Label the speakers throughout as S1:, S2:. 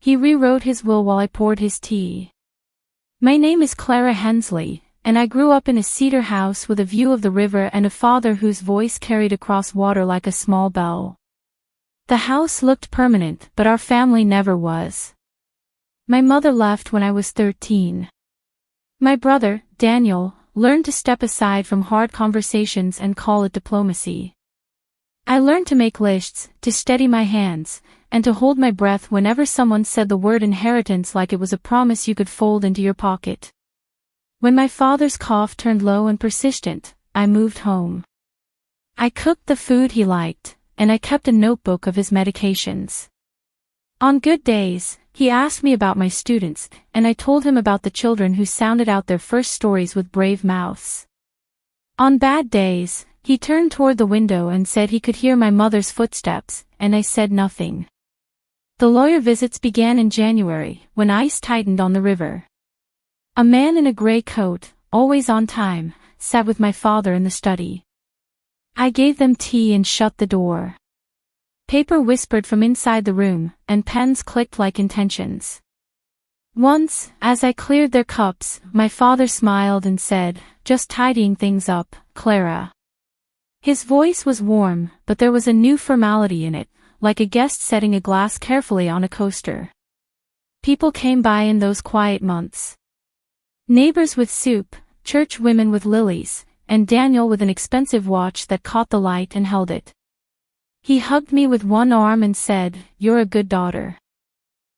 S1: He rewrote his will while I poured his tea. My name is Clara Hensley, and I grew up in a cedar house with a view of the river and a father whose voice carried across water like a small bell. The house looked permanent, but our family never was. My mother left when I was 13. My brother, Daniel, learned to step aside from hard conversations and call it diplomacy. I learned to make lists, to steady my hands, and to hold my breath whenever someone said the word inheritance like it was a promise you could fold into your pocket. When my father's cough turned low and persistent, I moved home. I cooked the food he liked, and I kept a notebook of his medications. On good days, he asked me about my students, and I told him about the children who sounded out their first stories with brave mouths. On bad days, he turned toward the window and said he could hear my mother's footsteps, and I said nothing. The lawyer visits began in January, when ice tightened on the river. A man in a gray coat, always on time, sat with my father in the study. I gave them tea and shut the door. Paper whispered from inside the room, and pens clicked like intentions. Once, as I cleared their cups, my father smiled and said, "Just tidying things up, Clara." His voice was warm, but there was a new formality in it, like a guest setting a glass carefully on a coaster. People came by in those quiet months. Neighbors with soup, church women with lilies, and Daniel with an expensive watch that caught the light and held it. He hugged me with one arm and said, "You're a good daughter."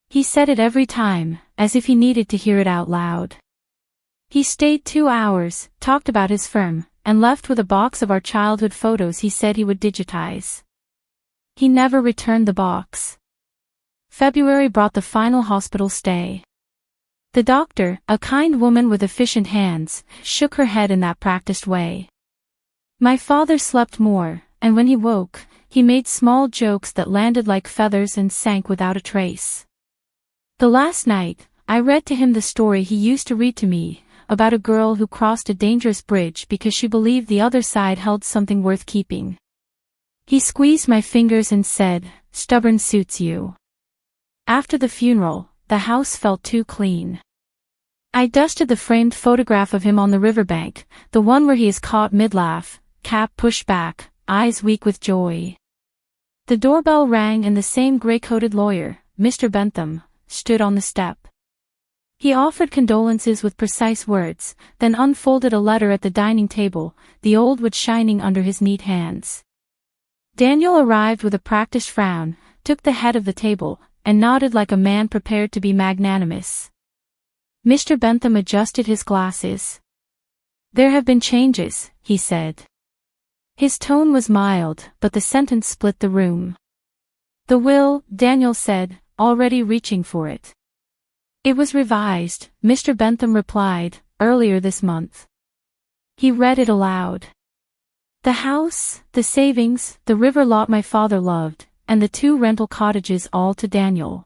S1: He said it every time, as if he needed to hear it out loud. He stayed 2 hours, talked about his firm, and left with a box of our childhood photos he said he would digitize. He never returned the box. February brought the final hospital stay. The doctor, a kind woman with efficient hands, shook her head in that practiced way. My father slept more, and when he woke, he made small jokes that landed like feathers and sank without a trace. The last night, I read to him the story he used to read to me, about a girl who crossed a dangerous bridge because she believed the other side held something worth keeping. He squeezed my fingers and said, "Stubborn suits you." After the funeral, the house felt too clean. I dusted the framed photograph of him on the riverbank, the one where he is caught mid-laugh, cap pushed back, eyes weak with joy. The doorbell rang and the same gray-coated lawyer, Mr. Bentham, stood on the step. He offered condolences with precise words, then unfolded a letter at the dining table, the old wood shining under his neat hands. Daniel arrived with a practiced frown, took the head of the table, and nodded like a man prepared to be magnanimous. Mr. Bentham adjusted his glasses. "There have been changes," he said. His tone was mild, but the sentence split the room. "The will," Daniel said, already reaching for it. "It was revised," Mr. Bentham replied, "earlier this month." He read it aloud. "The house, the savings, the river lot my father loved, and the 2 rental cottages all to Daniel.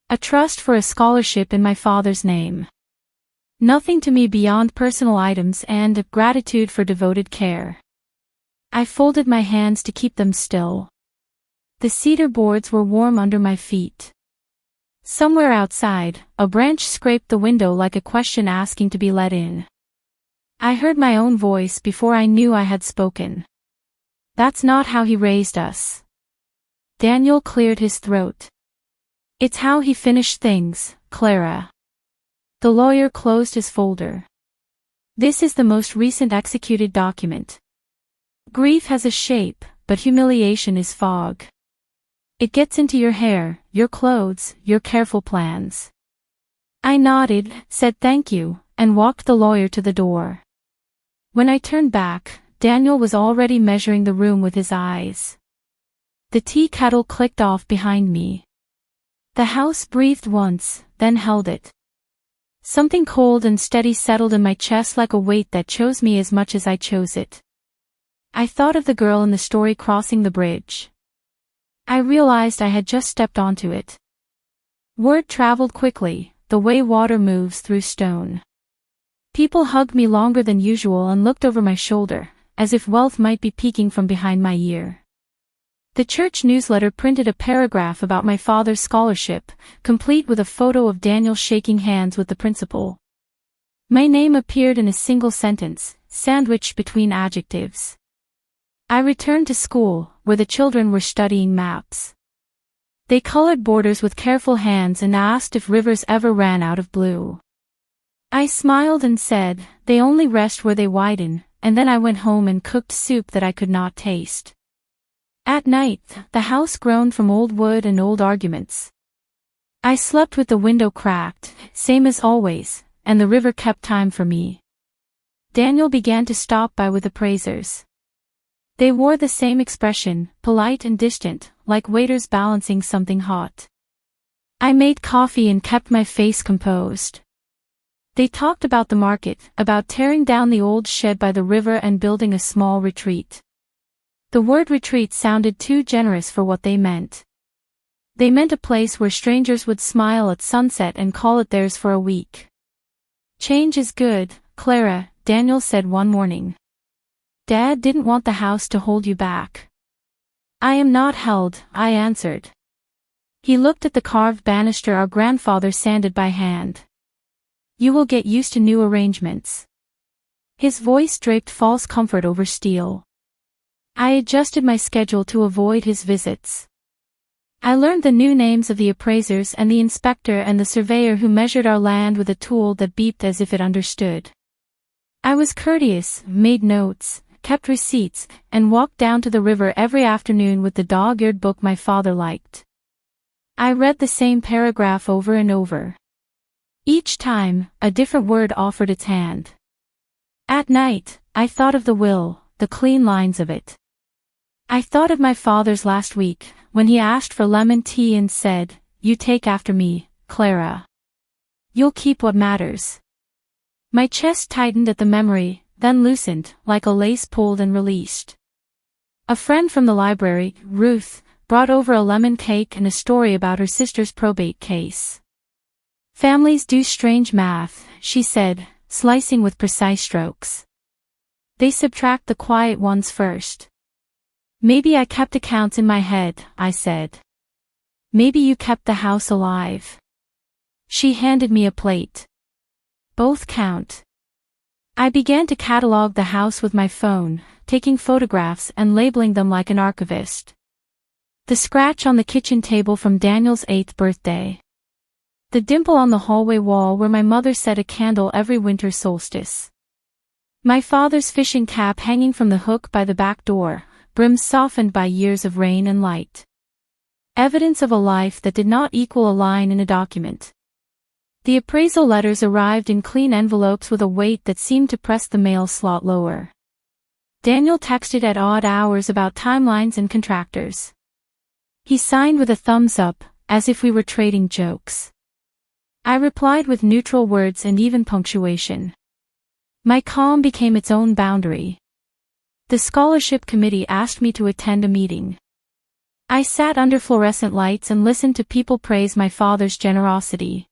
S1: A trust for a scholarship in my father's name. Nothing to me beyond personal items and gratitude for devoted care." I folded my hands to keep them still. The cedar boards were warm under my feet. Somewhere outside, a branch scraped the window like a question asking to be let in. I heard my own voice before I knew I had spoken. "That's not how he raised us." Daniel cleared his throat. "It's how he finished things, Clara." The lawyer closed his folder. "This is the most recent executed document. Grief has a shape, but humiliation is fog. It gets into your hair, your clothes, your careful plans." I nodded, said thank you, and walked the lawyer to the door. When I turned back, Daniel was already measuring the room with his eyes. The tea kettle clicked off behind me. The house breathed once, then held it. Something cold and steady settled in my chest like a weight that chose me as much as I chose it. I thought of the girl in the story crossing the bridge. I realized I had just stepped onto it. Word traveled quickly, the way water moves through stone. People hugged me longer than usual and looked over my shoulder, as if wealth might be peeking from behind my ear. The church newsletter printed a paragraph about my father's scholarship, complete with a photo of Daniel shaking hands with the principal. My name appeared in a single sentence, sandwiched between adjectives. I returned to school, where the children were studying maps. They colored borders with careful hands and asked if rivers ever ran out of blue. I smiled and said, they only rest where they widen, and then I went home and cooked soup that I could not taste. At night, the house groaned from old wood and old arguments. I slept with the window cracked, same as always, and the river kept time for me. Daniel began to stop by with appraisers. They wore the same expression, polite and distant, like waiters balancing something hot. I made coffee and kept my face composed. They talked about the market, about tearing down the old shed by the river and building a small retreat. The word retreat sounded too generous for what they meant. They meant a place where strangers would smile at sunset and call it theirs for a week. Change is good, Clara, Daniel said one morning. Dad didn't want the house to hold you back. I am not held, I answered. He looked at the carved banister our grandfather sanded by hand. You will get used to new arrangements. His voice draped false comfort over steel. I adjusted my schedule to avoid his visits. I learned the new names of the appraisers and the inspector and the surveyor who measured our land with a tool that beeped as if it understood. I was courteous, made notes, kept receipts, and walked down to the river every afternoon with the dog-eared book my father liked. I read the same paragraph over and over. Each time, a different word offered its hand. At night, I thought of the will, the clean lines of it. I thought of my father's last week, when he asked for lemon tea and said, "You take after me, Clara. You'll keep what matters." My chest tightened at the memory, then loosened, like a lace pulled and released. A friend from the library, Ruth, brought over a lemon cake and a story about her sister's probate case. Families do strange math, she said, slicing with precise strokes. They subtract the quiet ones first. Maybe I kept accounts in my head, I said. Maybe you kept the house alive. She handed me a plate. Both count. I began to catalog the house with my phone, taking photographs and labeling them like an archivist. The scratch on the kitchen table from Daniel's 8th birthday. The dimple on the hallway wall where my mother set a candle every winter solstice. My father's fishing cap hanging from the hook by the back door, brim softened by years of rain and light. Evidence of a life that did not equal a line in a document. The appraisal letters arrived in clean envelopes with a weight that seemed to press the mail slot lower. Daniel texted at odd hours about timelines and contractors. He signed with a thumbs up, as if we were trading jokes. I replied with neutral words and even punctuation. My calm became its own boundary. The scholarship committee asked me to attend a meeting. I sat under fluorescent lights and listened to people praise my father's generosity.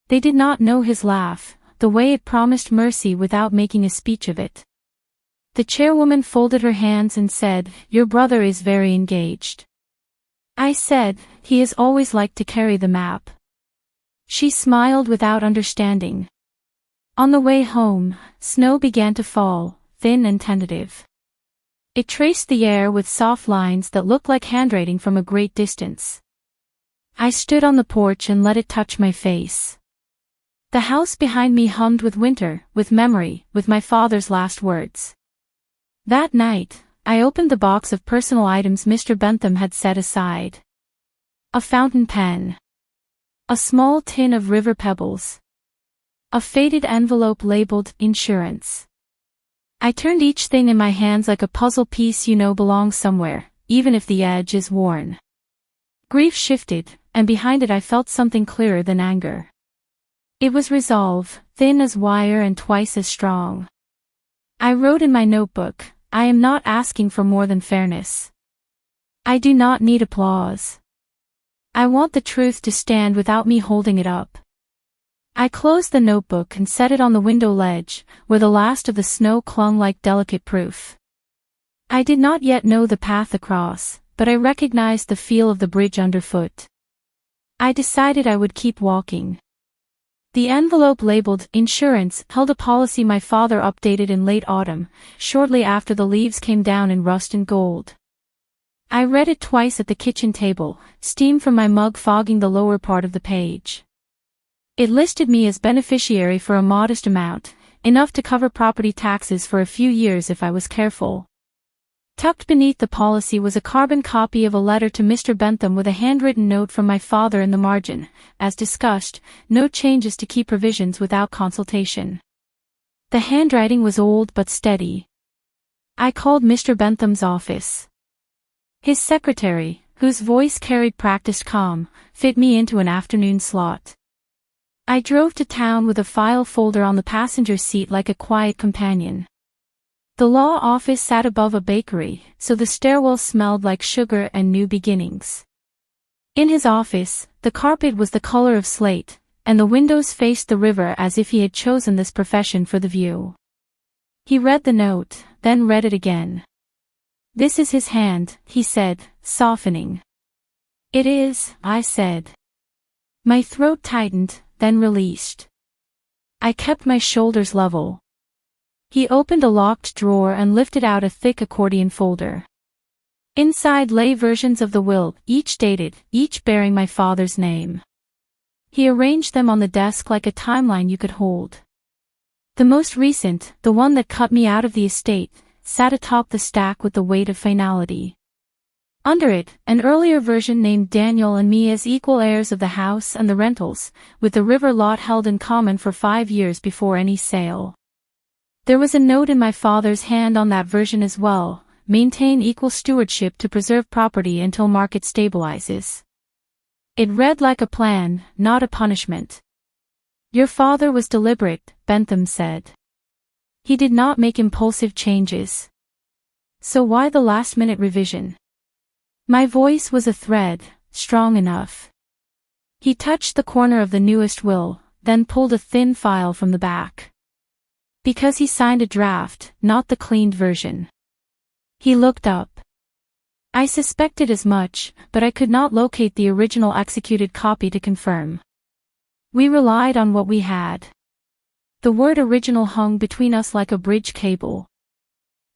S1: They did not know his laugh, the way it promised mercy without making a speech of it. The chairwoman folded her hands and said, "Your brother is very engaged." I said, "He has always liked to carry the map." She smiled without understanding. On the way home, snow began to fall, thin and tentative. It traced the air with soft lines that looked like handwriting from a great distance. I stood on the porch and let it touch my face. The house behind me hummed with winter, with memory, with my father's last words. That night, I opened the box of personal items Mr. Bentham had set aside. A fountain pen. A small tin of river pebbles. A faded envelope labeled insurance. I turned each thing in my hands like a puzzle piece you know belongs somewhere, even if the edge is worn. Grief shifted, and behind it I felt something clearer than anger. It was resolve, thin as wire and twice as strong. I wrote in my notebook, "I am not asking for more than fairness. I do not need applause. I want the truth to stand without me holding it up." I closed the notebook and set it on the window ledge, where the last of the snow clung like delicate proof. I did not yet know the path across, but I recognized the feel of the bridge underfoot. I decided I would keep walking. The envelope labeled "Insurance" held a policy my father updated in late autumn, shortly after the leaves came down in rust and gold. I read it twice at the kitchen table, steam from my mug fogging the lower part of the page. It listed me as beneficiary for a modest amount, enough to cover property taxes for a few years if I was careful. Tucked beneath the policy was a carbon copy of a letter to Mr. Bentham with a handwritten note from my father in the margin, as discussed, no changes to key provisions without consultation. The handwriting was old but steady. I called Mr. Bentham's office. His secretary, whose voice carried practiced calm, fit me into an afternoon slot. I drove to town with a file folder on the passenger seat like a quiet companion. The law office sat above a bakery, so the stairwell smelled like sugar and new beginnings. In his office, the carpet was the color of slate, and the windows faced the river as if he had chosen this profession for the view. He read the note, then read it again. "This is his hand," he said, softening. "It is," I said. My throat tightened, then released. I kept my shoulders level. He opened a locked drawer and lifted out a thick accordion folder. Inside lay versions of the will, each dated, each bearing my father's name. He arranged them on the desk like a timeline you could hold. The most recent, the one that cut me out of the estate, sat atop the stack with the weight of finality. Under it, an earlier version named Daniel and me as equal heirs of the house and the rentals, with the river lot held in common for 5 years before any sale. There was a note in my father's hand on that version as well: maintain equal stewardship to preserve property until market stabilizes. It read like a plan, not a punishment. Your father was deliberate, Bentham said. He did not make impulsive changes. So why the last-minute revision? My voice was a thread, strong enough. He touched the corner of the newest will, then pulled a thin file from the back. Because he signed a draft, not the cleaned version. He looked up. I suspected as much, but I could not locate the original executed copy to confirm. We relied on what we had. The word original hung between us like a bridge cable.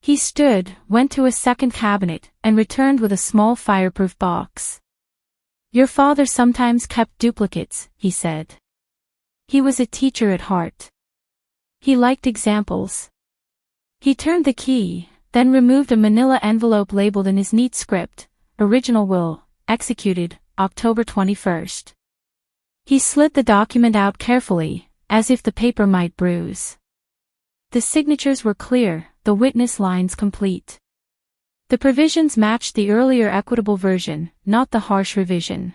S1: He stood, went to a second cabinet, and returned with a small fireproof box. Your father sometimes kept duplicates, he said. He was a teacher at heart. He liked examples. He turned the key, then removed a manila envelope labeled in his neat script, "Original will, executed, October 21st. He slid the document out carefully, as if the paper might bruise. The signatures were clear, the witness lines complete. The provisions matched the earlier equitable version, not the harsh revision.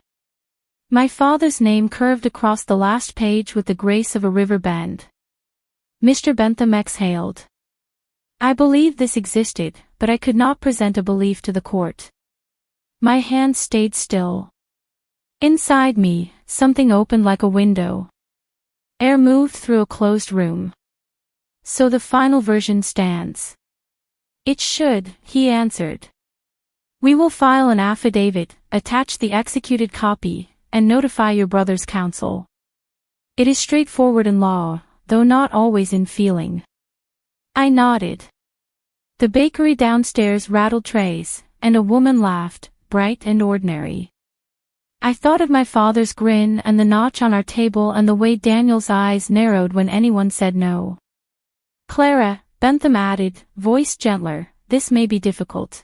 S1: My father's name curved across the last page with the grace of a river bend. Mr. Bentham exhaled. I believed this existed, but I could not present a belief to the court. My hand stayed still. Inside me, something opened like a window. Air moved through a closed room. So the final version stands. It should, he answered. We will file an affidavit, attach the executed copy, and notify your brother's counsel. It is straightforward in law, though not always in feeling. I nodded. The bakery downstairs rattled trays, and a woman laughed, bright and ordinary. I thought of my father's grin and the notch on our table and the way Daniel's eyes narrowed when anyone said no. Clara, Bentham added, voice gentler, this may be difficult.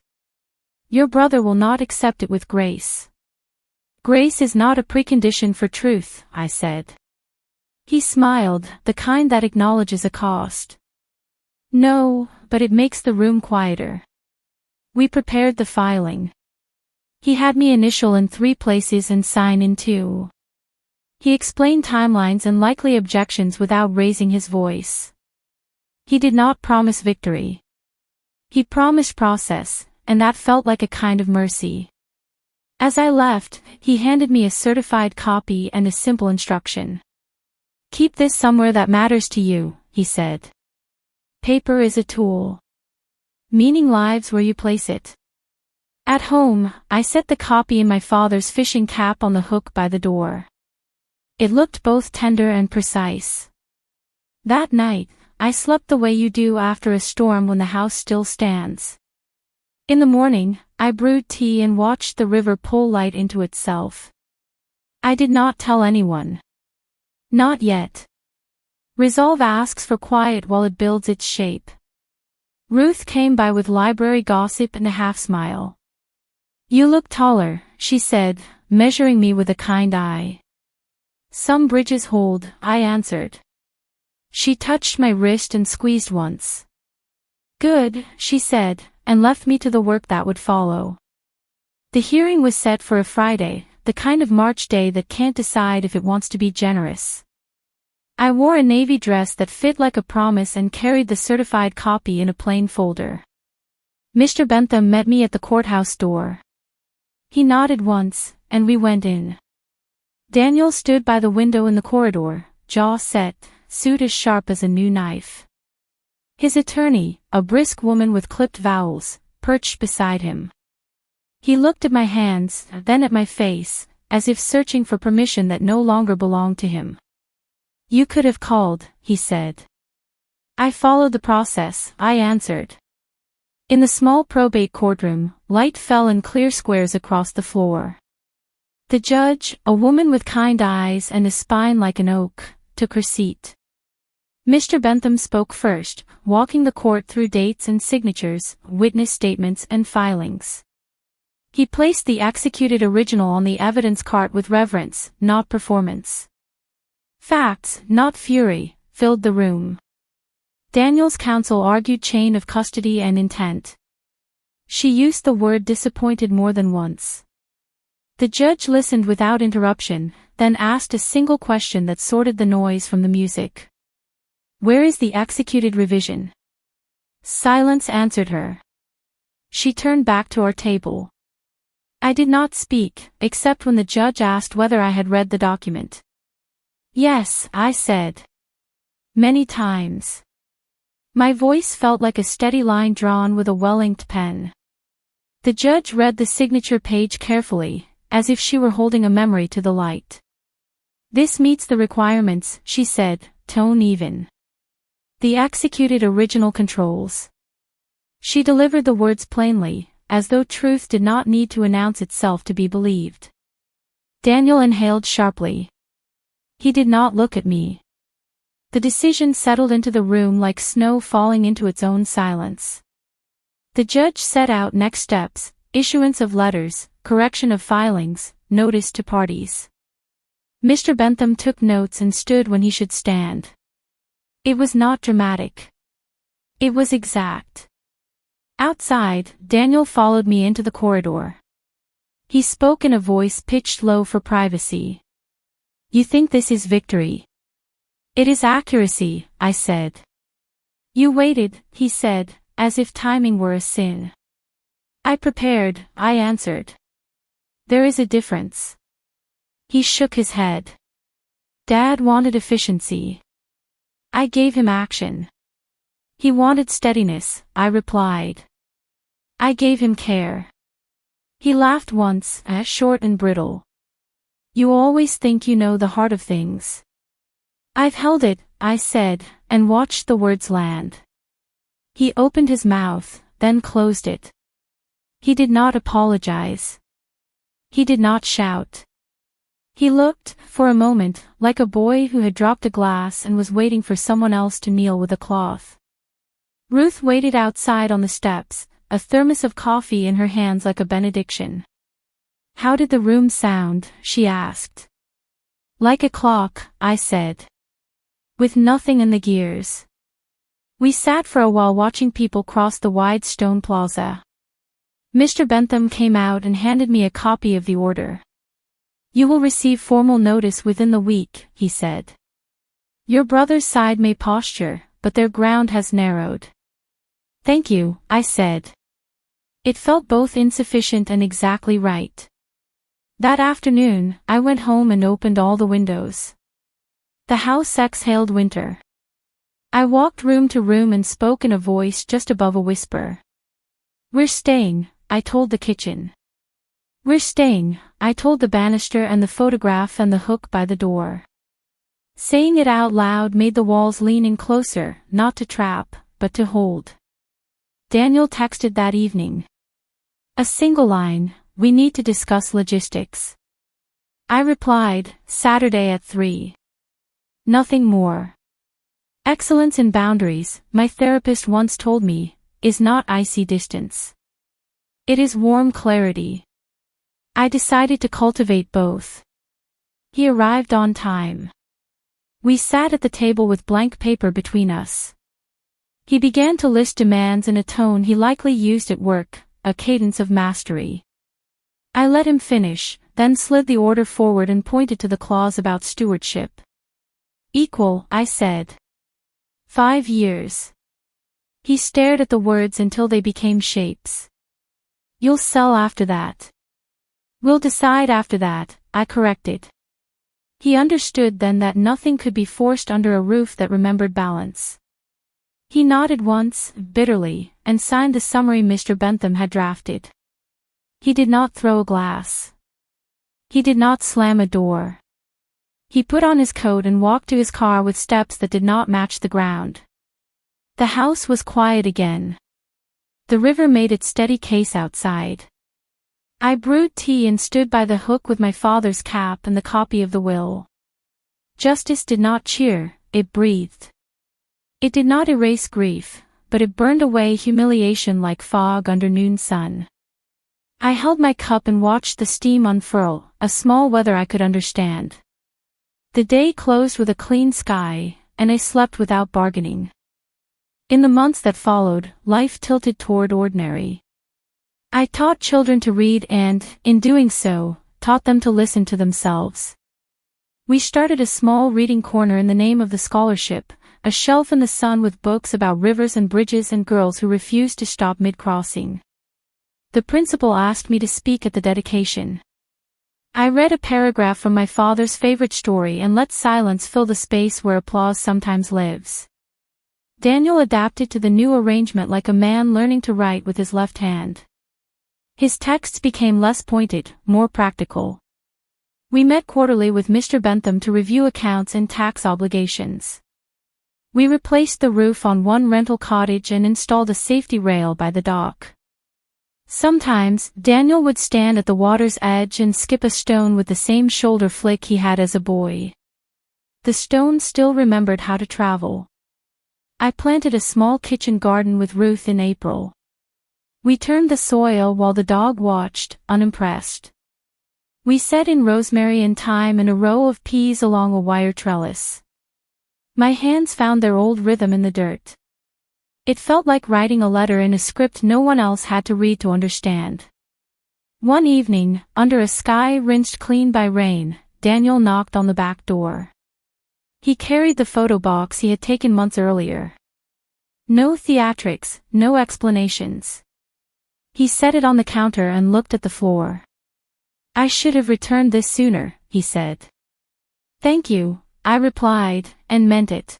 S1: Your brother will not accept it with grace. Grace is not a precondition for truth, I said. He smiled, the kind that acknowledges a cost. No, but it makes the room quieter. We prepared the filing. He had me initial in 3 places and sign in 2. He explained timelines and likely objections without raising his voice. He did not promise victory. He promised process, and that felt like a kind of mercy. As I left, he handed me a certified copy and a simple instruction. Keep this somewhere that matters to you, he said. Paper is a tool. Meaning lives where you place it. At home, I set the copy in my father's fishing cap on the hook by the door. It looked both tender and precise. That night, I slept the way you do after a storm when the house still stands. In the morning, I brewed tea and watched the river pull light into itself. I did not tell anyone. Not yet. Resolve asks for quiet while it builds its shape. Ruth came by with library gossip and a half-smile. You look taller, she said, measuring me with a kind eye. Some bridges hold, I answered. She touched my wrist and squeezed once. Good, she said, and left me to the work that would follow. The hearing was set for a Friday, the kind of March day that can't decide if it wants to be generous. I wore a navy dress that fit like a promise and carried the certified copy in a plain folder. Mr. Bentham met me at the courthouse door. He nodded once, and we went in. Daniel stood by the window in the corridor, jaw set, suit as sharp as a new knife. His attorney, a brisk woman with clipped vowels, perched beside him. He looked at my hands, then at my face, as if searching for permission that no longer belonged to him. You could have called, he said. I followed the process, I answered. In the small probate courtroom, light fell in clear squares across the floor. The judge, a woman with kind eyes and a spine like an oak, took her seat. Mr. Bentham spoke first, walking the court through dates and signatures, witness statements and filings. He placed the executed original on the evidence cart with reverence, not performance. Facts, not fury, filled the room. Daniel's counsel argued chain of custody and intent. She used the word disappointed more than once. The judge listened without interruption, then asked a single question that sorted the noise from the music. Where is the executed revision? Silence answered her. She turned back to our table. I did not speak, except when the judge asked whether I had read the document. Yes, I said. Many times. My voice felt like a steady line drawn with a well-inked pen. The judge read the signature page carefully, as if she were holding a memory to the light. This meets the requirements, she said, tone even. The executed original controls. She delivered the words plainly, as though truth did not need to announce itself to be believed. Daniel inhaled sharply. He did not look at me. The decision settled into the room like snow falling into its own silence. The judge set out next steps, issuance of letters, correction of filings, notice to parties. Mr. Bentham took notes and stood when he should stand. It was not dramatic. It was exact. Outside, Daniel followed me into the corridor. He spoke in a voice pitched low for privacy. You think this is victory? It is accuracy, I said. You waited, he said, as if timing were a sin. I prepared, I answered. There is a difference. He shook his head. Dad wanted efficiency. I gave him action. He wanted steadiness, I replied. I gave him care. He laughed once, short and brittle. You always think you know the heart of things. I've held it, I said, and watched the words land. He opened his mouth, then closed it. He did not apologize. He did not shout. He looked, for a moment, like a boy who had dropped a glass and was waiting for someone else to kneel with a cloth. Ruth waited outside on the steps, a thermos of coffee in her hands like a benediction. How did the room sound? She asked. Like a clock, I said. With nothing in the gears. We sat for a while watching people cross the wide stone plaza. Mr. Bentham came out and handed me a copy of the order. You will receive formal notice within the week, he said. Your brother's side may posture, but their ground has narrowed. Thank you, I said. It felt both insufficient and exactly right. That afternoon, I went home and opened all the windows. The house exhaled winter. I walked room to room and spoke in a voice just above a whisper. We're staying, I told the kitchen. We're staying, I told the banister and the photograph and the hook by the door. Saying it out loud made the walls lean in closer, not to trap, but to hold. Daniel texted that evening. A single line, we need to discuss logistics. I replied, Saturday at 3. Nothing more. Excellence in boundaries, my therapist once told me, is not icy distance. It is warm clarity. I decided to cultivate both. He arrived on time. We sat at the table with blank paper between us. He began to list demands in a tone he likely used at work, a cadence of mastery. I let him finish, then slid the order forward and pointed to the clause about stewardship. Equal, I said. 5 years. He stared at the words until they became shapes. You'll sell after that. We'll decide after that, I corrected. He understood then that nothing could be forced under a roof that remembered balance. He nodded once, bitterly, and signed the summary Mr. Bentham had drafted. He did not throw a glass. He did not slam a door. He put on his coat and walked to his car with steps that did not match the ground. The house was quiet again. The river made its steady case outside. I brewed tea and stood by the hook with my father's cap and the copy of the will. Justice did not cheer, it breathed. It did not erase grief, but it burned away humiliation like fog under noon sun. I held my cup and watched the steam unfurl, a small weather I could understand. The day closed with a clean sky, and I slept without bargaining. In the months that followed, life tilted toward ordinary. I taught children to read and, in doing so, taught them to listen to themselves. We started a small reading corner in the name of the scholarship, a shelf in the sun with books about rivers and bridges and girls who refused to stop mid-crossing. The principal asked me to speak at the dedication. I read a paragraph from my father's favorite story and let silence fill the space where applause sometimes lives. Daniel adapted to the new arrangement like a man learning to write with his left hand. His texts became less pointed, more practical. We met quarterly with Mr. Bentham to review accounts and tax obligations. We replaced the roof on one rental cottage and installed a safety rail by the dock. Sometimes, Daniel would stand at the water's edge and skip a stone with the same shoulder flick he had as a boy. The stone still remembered how to travel. I planted a small kitchen garden with Ruth in April. We turned the soil while the dog watched, unimpressed. We set in rosemary and thyme and a row of peas along a wire trellis. My hands found their old rhythm in the dirt. It felt like writing a letter in a script no one else had to read to understand. One evening, under a sky rinsed clean by rain, Daniel knocked on the back door. He carried the photo box he had taken months earlier. No theatrics, no explanations. He set it on the counter and looked at the floor. I should have returned this sooner, he said. Thank you, I replied, and meant it.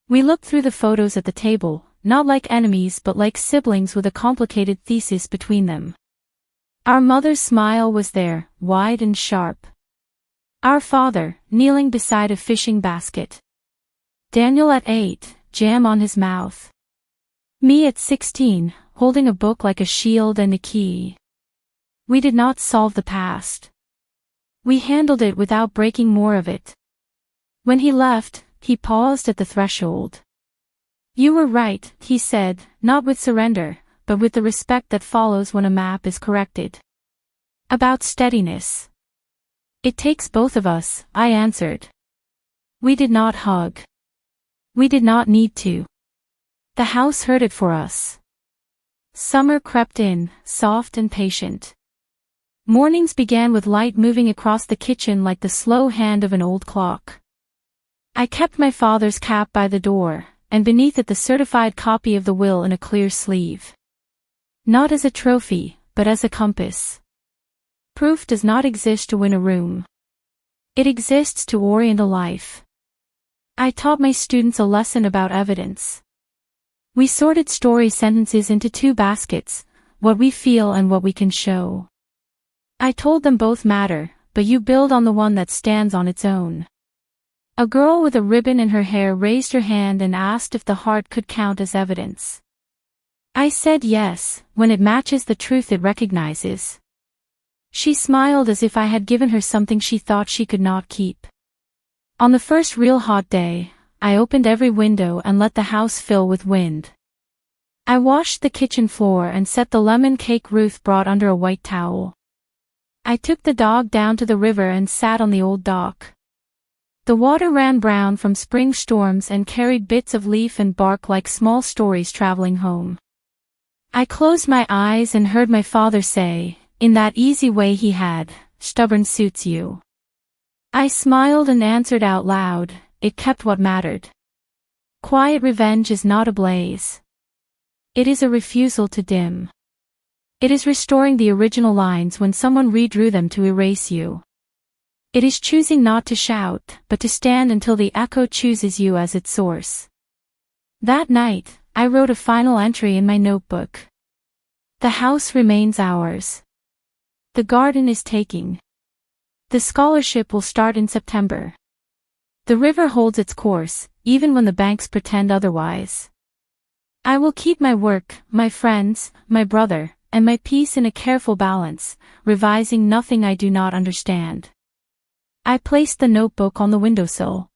S1: We looked through the photos at the table, not like enemies but like siblings with a complicated thesis between them. Our mother's smile was there, wide and sharp. Our father, kneeling beside a fishing basket. Daniel at 8, jam on his mouth. Me at 16, holding a book like a shield and a key. We did not solve the past. We handled it without breaking more of it. When he left, he paused at the threshold. You were right, he said, not with surrender, but with the respect that follows when a map is corrected. About steadiness. It takes both of us, I answered. We did not hug. We did not need to. The house heard it for us. Summer crept in, soft and patient. Mornings began with light moving across the kitchen like the slow hand of an old clock. I kept my father's cap by the door, and beneath it the certified copy of the will in a clear sleeve. Not as a trophy, but as a compass. Proof does not exist to win a room. It exists to orient a life. I taught my students a lesson about evidence. We sorted story sentences into 2 baskets, what we feel and what we can show. I told them both matter, but you build on the one that stands on its own. A girl with a ribbon in her hair raised her hand and asked if the heart could count as evidence. I said yes, when it matches the truth it recognizes. She smiled as if I had given her something she thought she could not keep. On the first real hot day, I opened every window and let the house fill with wind. I washed the kitchen floor and set the lemon cake Ruth brought under a white towel. I took the dog down to the river and sat on the old dock. The water ran brown from spring storms and carried bits of leaf and bark like small stories traveling home. I closed my eyes and heard my father say, in that easy way he had, "Stubborn suits you." I smiled and answered out loud, "It kept what mattered." Quiet revenge is not a blaze. It is a refusal to dim. It is restoring the original lines when someone redrew them to erase you. It is choosing not to shout, but to stand until the echo chooses you as its source. That night, I wrote a final entry in my notebook. The house remains ours. The garden is taking. The scholarship will start in September. The river holds its course, even when the banks pretend otherwise. I will keep my work, my friends, my brother, and my peace in a careful balance, revising nothing I do not understand. I placed the notebook on the windowsill.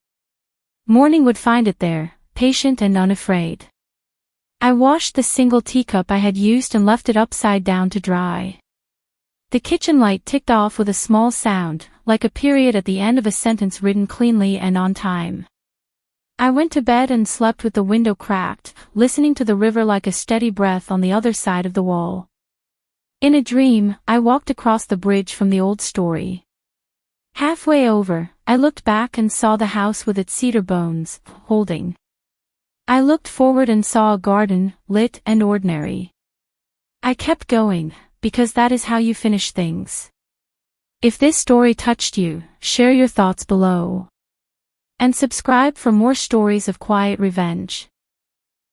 S1: Morning would find it there, patient and unafraid. I washed the single teacup I had used and left it upside down to dry. The kitchen light ticked off with a small sound, like a period at the end of a sentence written cleanly and on time. I went to bed and slept with the window cracked, listening to the river like a steady breath on the other side of the wall. In a dream, I walked across the bridge from the old story. Halfway over, I looked back and saw the house with its cedar bones, holding. I looked forward and saw a garden, lit and ordinary. I kept going, because that is how you finish things. If this story touched you, share your thoughts below. And subscribe for more stories of quiet revenge.